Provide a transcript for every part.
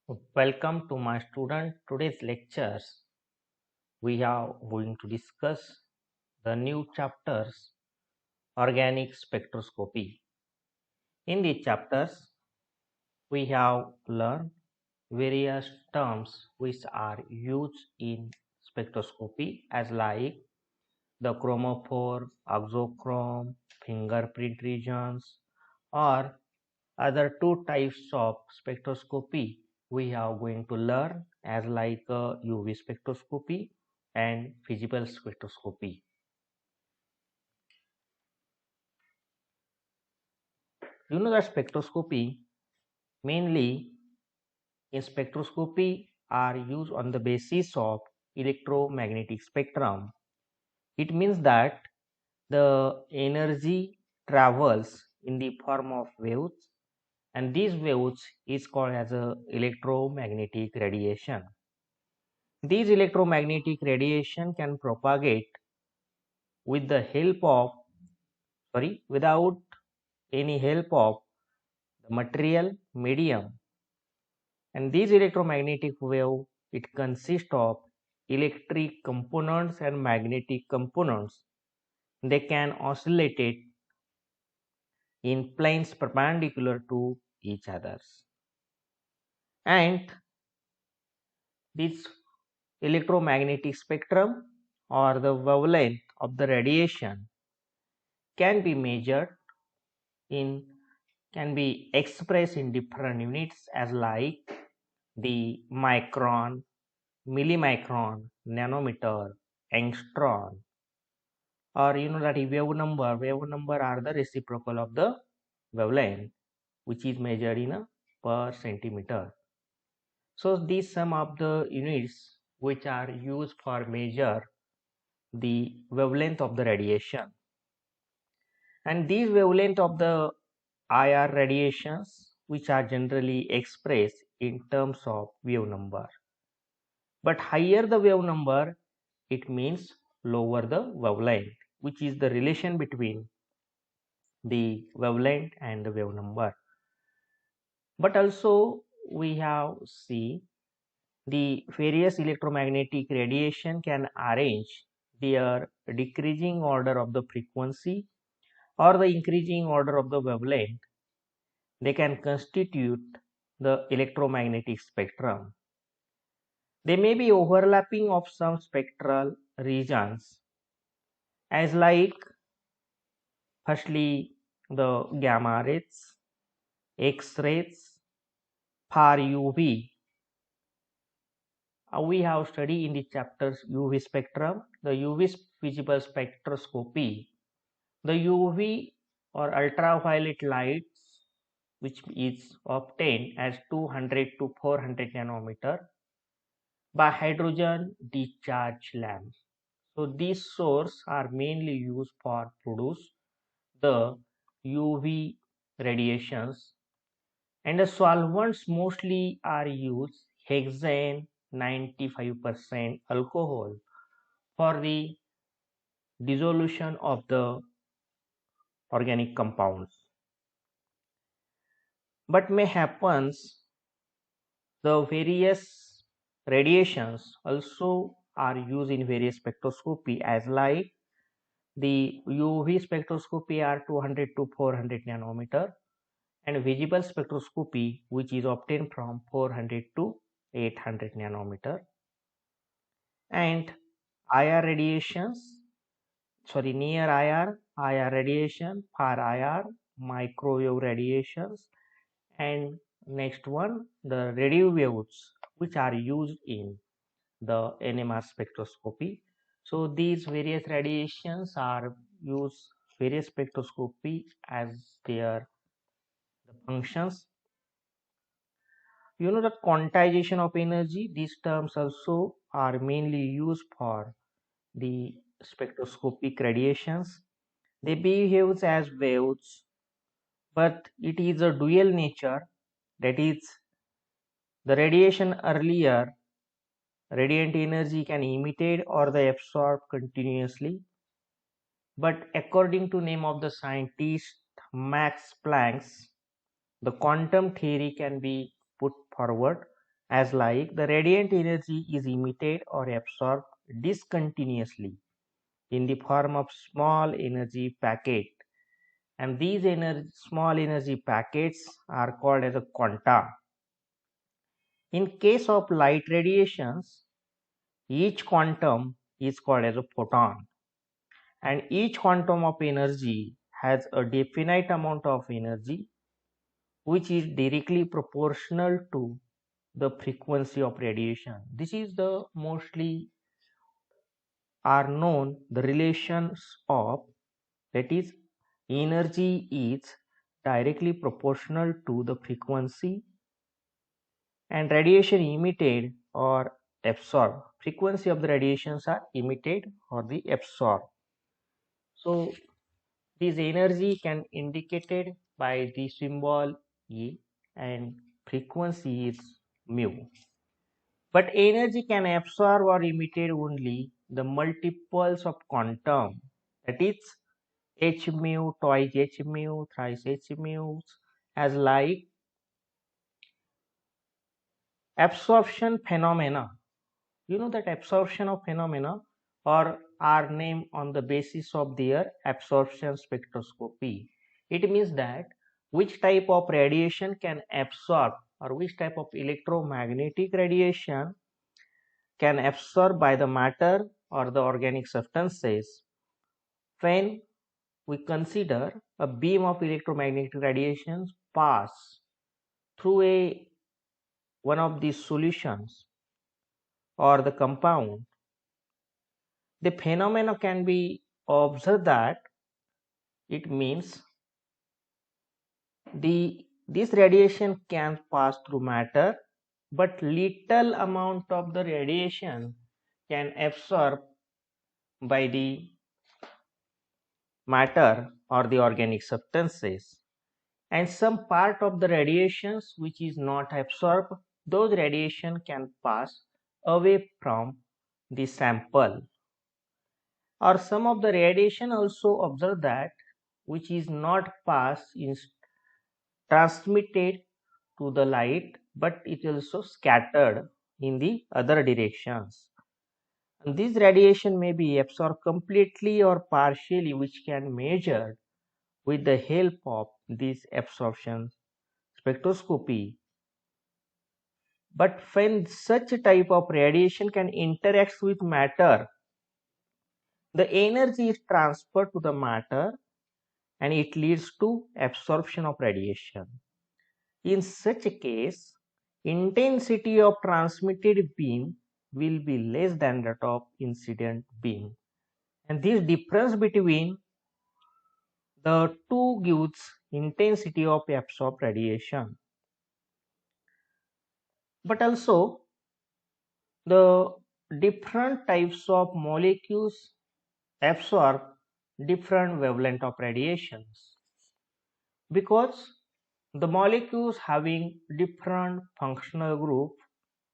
Welcome to my student. Today's lectures we are going to discuss the new chapters organic spectroscopy. In these chapters we have learned various terms which are used in spectroscopy as like the chromophore, auxochrome, fingerprint regions or other two types of spectroscopy we are going to learn as like UV spectroscopy and visible spectroscopy. You know that spectroscopy mainly in spectroscopy are used on the basis of electromagnetic spectrum. It means that the energy travels in the form of waves and these waves is called as a electromagnetic radiation. These electromagnetic radiation can propagate with the help of without any help of the material medium, and these electromagnetic wave it consists of electric components and magnetic components. They can oscillate it in planes perpendicular to each others, and this electromagnetic spectrum or the wavelength of the radiation can be measured in can be expressed in different units as like the micron, millimicron, nanometer, angstrom, or you know that wave number. Wave number are the reciprocal of the wavelength, which is measured in a per centimeter. So these some of the units which are used for measure the wavelength of the radiation, and these wavelength of the IR radiations which are generally expressed in terms of wave number. But higher the wave number, it means lower the wavelength, which is the relation between the wavelength and the wave number. But also we have see the various electromagnetic radiation can arrange their decreasing order of the frequency or the increasing order of the wavelength. They can constitute the electromagnetic spectrum. They may be overlapping of some spectral regions as like firstly the gamma rays, X-rays, far UV. We have studied in the chapters UV spectrum, the UV visible spectroscopy, the UV or ultraviolet lights which is obtained as 200 to 400 nanometer by hydrogen discharge lamps. So these sources are mainly used for produce the UV radiations, and the solvents mostly are used hexane 95% alcohol for the dissolution of the organic compounds. But may happens the various radiations also are used in various spectroscopy as like the UV spectroscopy are 200 to 400 nanometer and visible spectroscopy which is obtained from 400 to 800 nanometer, and IR radiations near IR radiation, far IR, microwave radiations, and next one the radio waves which are used in the NMR spectroscopy. So these various radiations are used various spectroscopy as their the functions. You know the quantization of energy, these terms also are mainly used for the spectroscopic radiations. They behave as waves, but it is a dual nature, that is the radiation earlier radiant energy can emitted or the absorb continuously, but according to name of the scientist Max Planck, the quantum theory can be put forward as like the radiant energy is emitted or absorbed discontinuously in the form of small energy packet, and these small energy packets are called as a quanta. In case of light radiations, each quantum is called as a photon, and each quantum of energy has a definite amount of energy which is directly proportional to the frequency of radiation. This is the mostly are known the relations of, that is, energy is directly proportional to the frequency, and radiation emitted or absorbed, frequency of the radiations are emitted or the absorbed. So this energy can indicated by the symbol E, and frequency is mu. But energy can absorb or emitted only the multiples of quantum, that is h mu, twice h mu, thrice h mu, as like absorption phenomena. You know that absorption of phenomena or are named on the basis of their absorption spectroscopy. It means that which type of radiation can absorb or which type of electromagnetic radiation can absorb by the matter or the organic substances when we consider a beam of electromagnetic radiations pass through one of these solutions or the compound. The phenomena can be observed that it means this radiation can pass through matter, but little amount of the radiation can absorb by the matter or the organic substances, and some part of the radiations which is not absorbed, those radiation can pass away from the sample, or some of the radiation also observe that which is not passed is transmitted to the light, but it also scattered in the other directions. And this radiation may be absorbed completely or partially, which can measure with the help of this absorption spectroscopy. But when such a type of radiation can interact with matter, the energy is transferred to the matter and it leads to absorption of radiation. In such a case, intensity of transmitted beam will be less than that of incident beam, and this difference between the two gives intensity of absorbed radiation. But also the different types of molecules absorb different wavelength of radiations, because the molecules having different functional group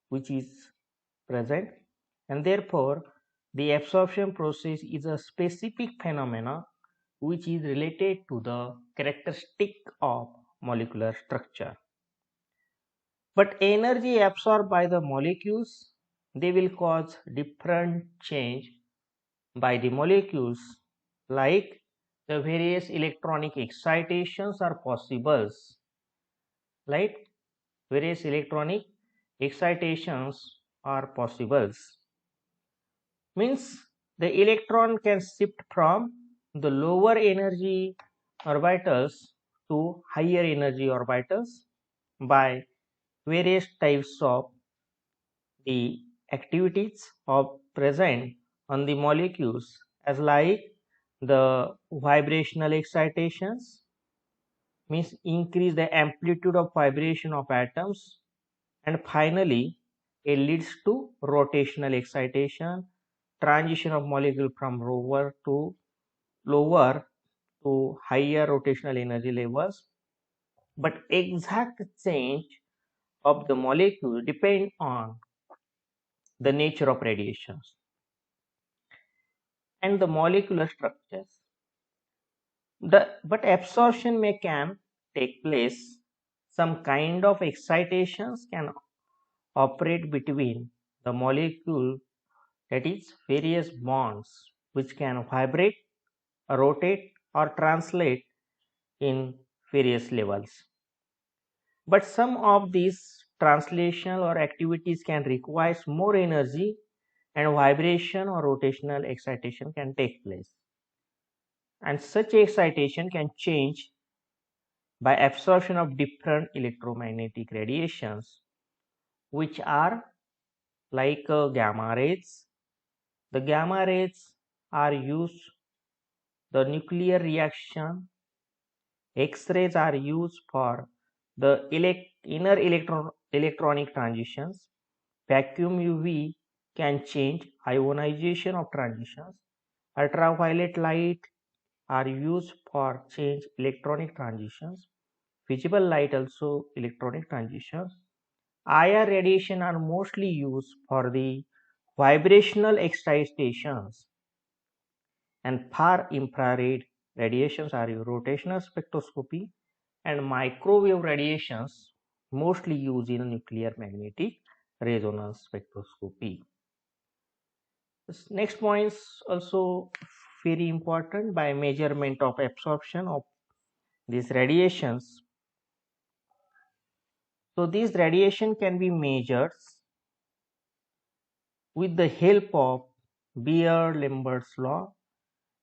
which is present, and therefore the absorption process is a specific phenomena which is related to the characteristic of molecular structure. But energy absorbed by the molecules, they will cause different change by the molecules, like the various electronic excitations are possible, like various electronic excitations are possible. Means the electron can shift from the lower energy orbitals to higher energy orbitals by various types of the activities of present on the molecules, as like the vibrational excitations, means increase the amplitude of vibration of atoms, and finally it leads to rotational excitation, transition of molecule from lower to higher rotational energy levels. But exact change of the molecule depend on the nature of radiations and the molecular structures. But absorption can take place. Some kind of excitations can operate between the molecule, that is various bonds which can vibrate, rotate or translate in various levels. But some of these translational or activities can require more energy and vibration or rotational excitation can take place. And such excitation can change by absorption of different electromagnetic radiations, which are like gamma rays. The gamma rays are used the nuclear reaction. X-rays are used for the inner electronic transitions. Vacuum UV can change ionization of transitions. Ultraviolet light are used for change electronic transitions. Visible light also electronic transitions. IR radiation are mostly used for the vibrational excitations, and far infrared radiations are rotational spectroscopy, and microwave radiations mostly used in nuclear magnetic resonance spectroscopy. This next point is also very important by measurement of absorption of these radiations. So these radiation can be measured with the help of Beer-Lambert's law.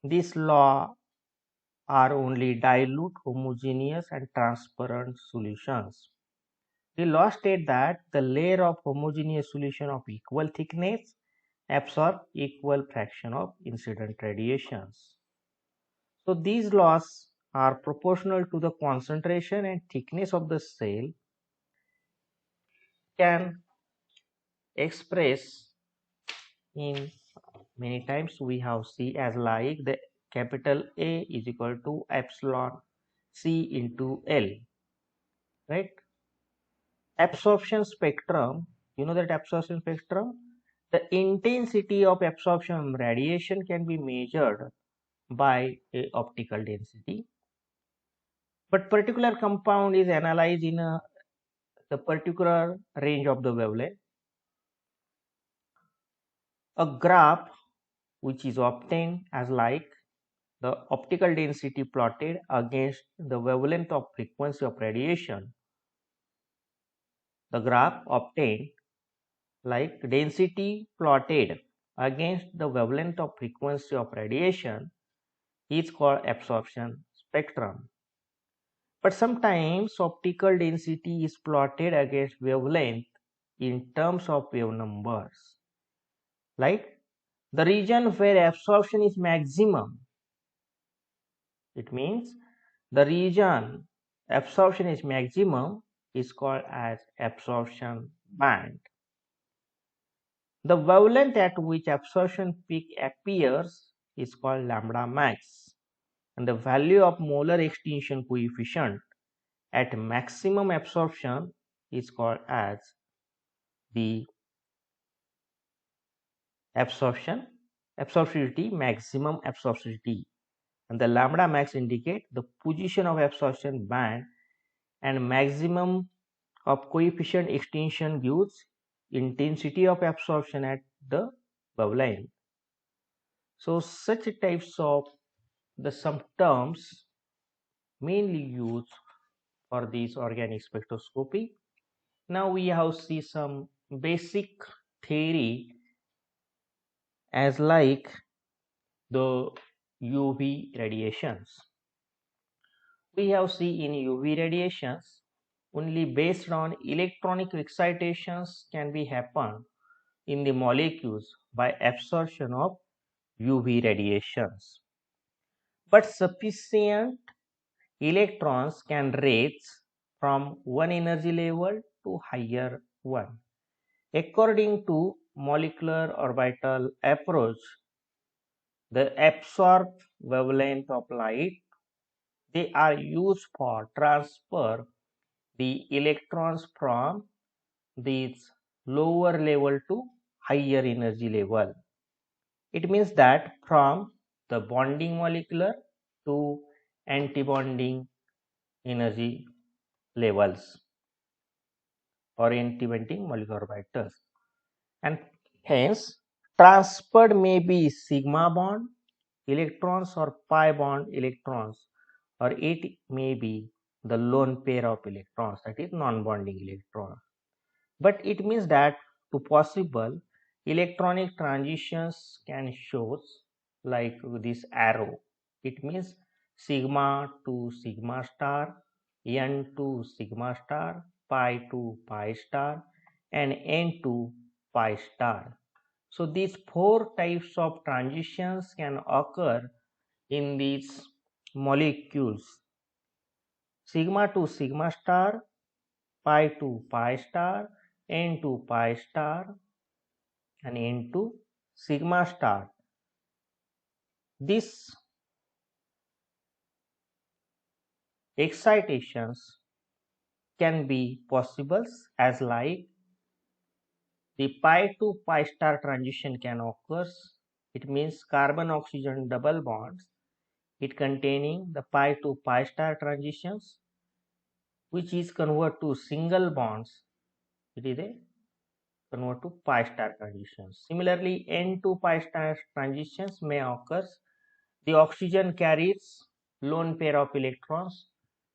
This law are only dilute, homogeneous and transparent solutions. The law states that the layer of homogeneous solution of equal thickness absorb equal fraction of incident radiations. So these laws are proportional to the concentration and thickness of the cell, can express in many times we have see as like the capital A is equal to epsilon C into L, right? Absorption spectrum, you know that absorption spectrum, the intensity of absorption radiation can be measured by a optical density, but particular compound is analyzed in the particular range of the wavelength. A graph which is obtained as like the optical density plotted against the wavelength of frequency of radiation. The graph obtained like density plotted against the wavelength of frequency of radiation is called absorption spectrum. But sometimes optical density is plotted against wavelength in terms of wave numbers. Like the region where absorption is maximum, it means the region absorption is maximum is called as absorption band. The wavelength at which absorption peak appears is called lambda max, and the value of molar extinction coefficient at maximum absorption is called as the absorptivity, maximum absorptivity, and the lambda max indicate the position of absorption band, and maximum of coefficient extinction gives intensity of absorption at the wavelength. So such types of some terms mainly used for this organic spectroscopy. Now we have see some basic theory as like the UV radiations. We have seen in UV radiations only based on electronic excitations can be happen in the molecules by absorption of UV radiations. But sufficient electrons can raise from one energy level to higher one. According to molecular orbital approach, the absorbed wavelength of light, they are used for transfer the electrons from this lower level to higher energy level. It means that from the bonding molecular to antibonding energy levels or anti-bending molecular orbitals, and hence transferred may be sigma bond electrons or pi bond electrons, or it may be the lone pair of electrons, that is non-bonding electron. But it means that to possible electronic transitions can shows like this arrow. It means sigma to sigma star, n to sigma star, pi to pi star, and n to pi star. So these four types of transitions can occur in these molecules: sigma to sigma star, pi to pi star, n to pi star, and n to sigma star. These excitations can be possible as like the pi to pi star transition can occur. It means carbon oxygen double bonds, it containing the pi to pi star transitions, which is convert to single bonds. It is a convert to pi star transitions. Similarly, n to pi star transitions may occur. The oxygen carries lone pair of electrons,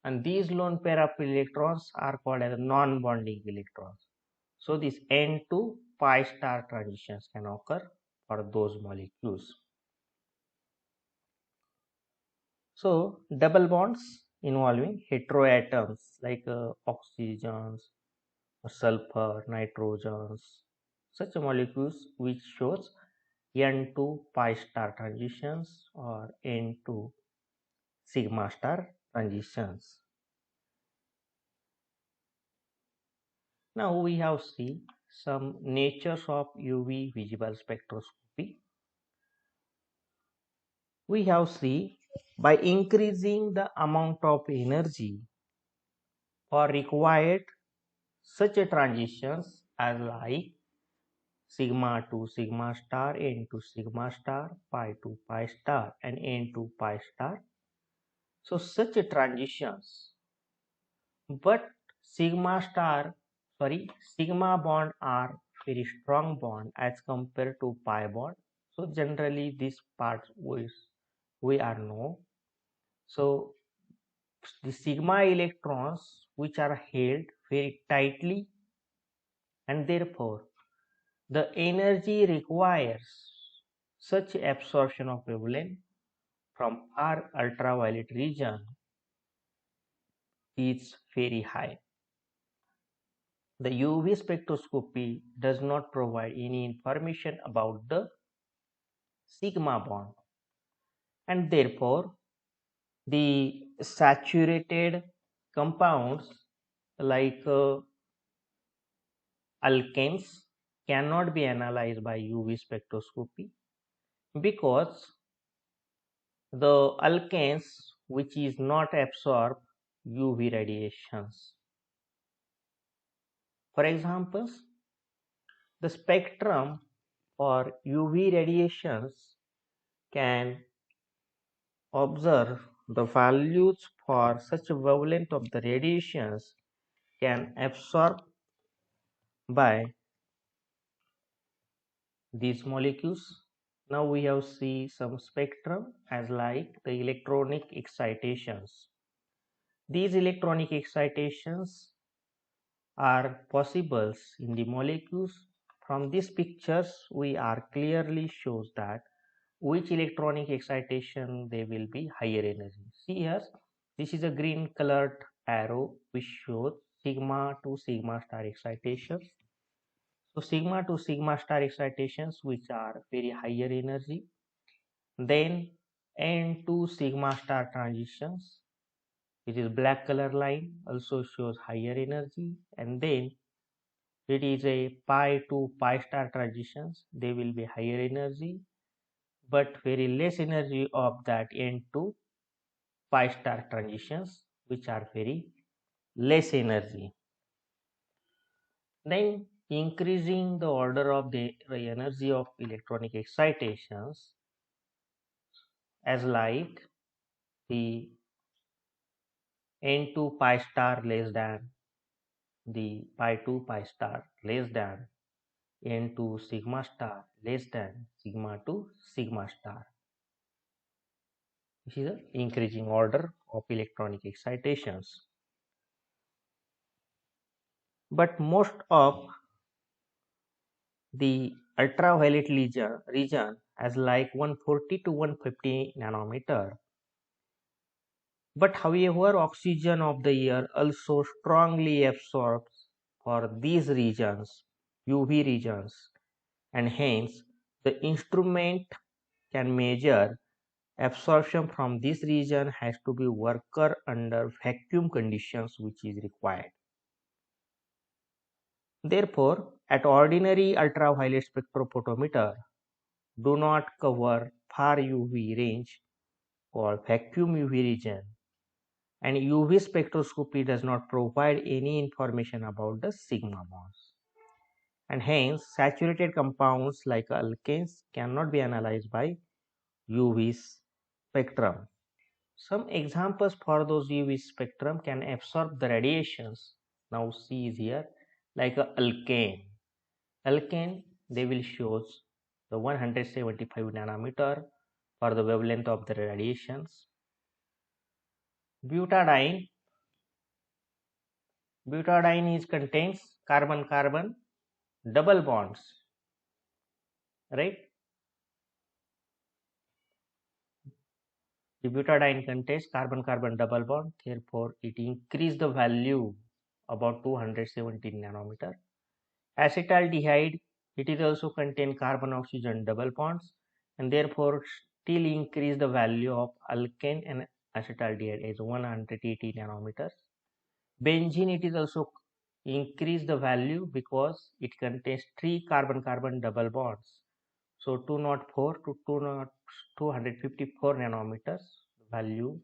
and these lone pair of electrons are called as non-bonding electrons. So these n to pi star transitions can occur for those molecules. So double bonds involving heteroatoms like oxygens, sulfur, nitrogens, such molecules which shows n to pi star transitions or n to sigma star transitions. Now we have seen some natures of UV visible spectroscopy. We have seen by increasing the amount of energy or required such a transitions as like sigma to sigma star, n to sigma star, pi to pi star, and n to pi star. So such a transitions, but sigma bond are very strong bond as compared to pi bond. So generally this part we are know. So the sigma electrons which are held very tightly, and therefore the energy requires such absorption of wavelength from far ultraviolet region is very high. The UV spectroscopy does not provide any information about the sigma bond, and therefore the saturated compounds like alkanes cannot be analyzed by UV spectroscopy, because the alkanes which is not absorb UV radiations. For example, the spectrum or UV radiations can observe the values for such a wavelength of the radiations can absorb by these molecules. Now we have see some spectrum as like the electronic excitations. These electronic excitations are possible in the molecules. From these pictures we are clearly shows that which electronic excitation they will be higher energy. See here, this is a green colored arrow which shows sigma to sigma star excitations. So sigma to sigma star excitations which are very higher energy. Then n to sigma star transitions, which is black color line, also shows higher energy. And then it is a pi to pi star transitions, they will be higher energy, but very less energy of that n to pi star transitions which are very less energy. Then increasing the order of the energy of electronic excitations as like the n to pi star less than the pi 2 pi star less than n2 sigma star less than sigma 2 sigma star. This is the increasing order of electronic excitations. But most of the ultraviolet region has like 140 to 150 nanometer. But however, oxygen of the air also strongly absorbs for these regions, UV regions, and hence the instrument can measure absorption from this region has to be worker under vacuum conditions which is required. Therefore, at ordinary ultraviolet spectrophotometer do not cover far UV range called vacuum UV region, and UV spectroscopy does not provide any information about the sigma bonds, and hence saturated compounds like alkanes cannot be analyzed by UV spectrum. Some examples for those UV spectrum can absorb the radiations. Now see is here like a alkane. Alkane, they will shows the 175 nanometer for the wavelength of the radiations. Butadiene, butadiene is contains carbon-carbon double bonds, right? The butadiene contains carbon-carbon double bond, therefore it increase the value about 217 nanometer. Acetaldehyde, it is also contain carbon-oxygen double bonds and therefore still increase the value of alkane and acetaldehyde as 180 nanometers. Benzene, it is also increase the value because it contains 3 carbon-carbon double bonds. So 204 to 254 nanometers value.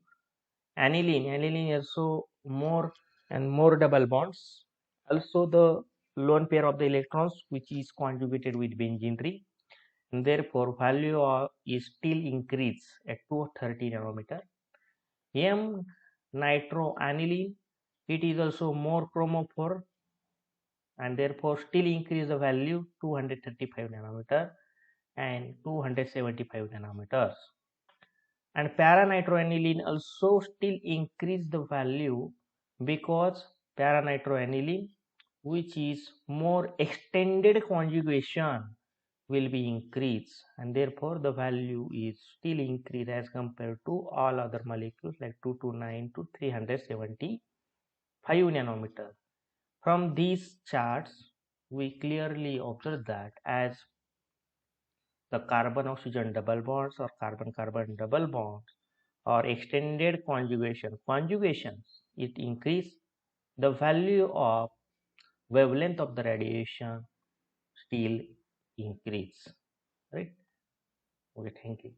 Aniline also more and more double bonds. Also the lone pair of the electrons which is conjugated with benzene ring, and therefore value is still increased at 230 nanometer. M nitroaniline, it is also more chromophore and therefore still increase the value 235 nanometer and 275 nanometers. And paranitroaniline also still increase the value because paranitroaniline, which is more extended conjugation, will be increased, and therefore the value is still increased as compared to all other molecules like 229 to 375 nanometer. From these charts, we clearly observe that as the carbon-oxygen double bonds or carbon-carbon double bonds or extended conjugations, it increase the value of wavelength of the radiation still increase, right? Okay, thank you.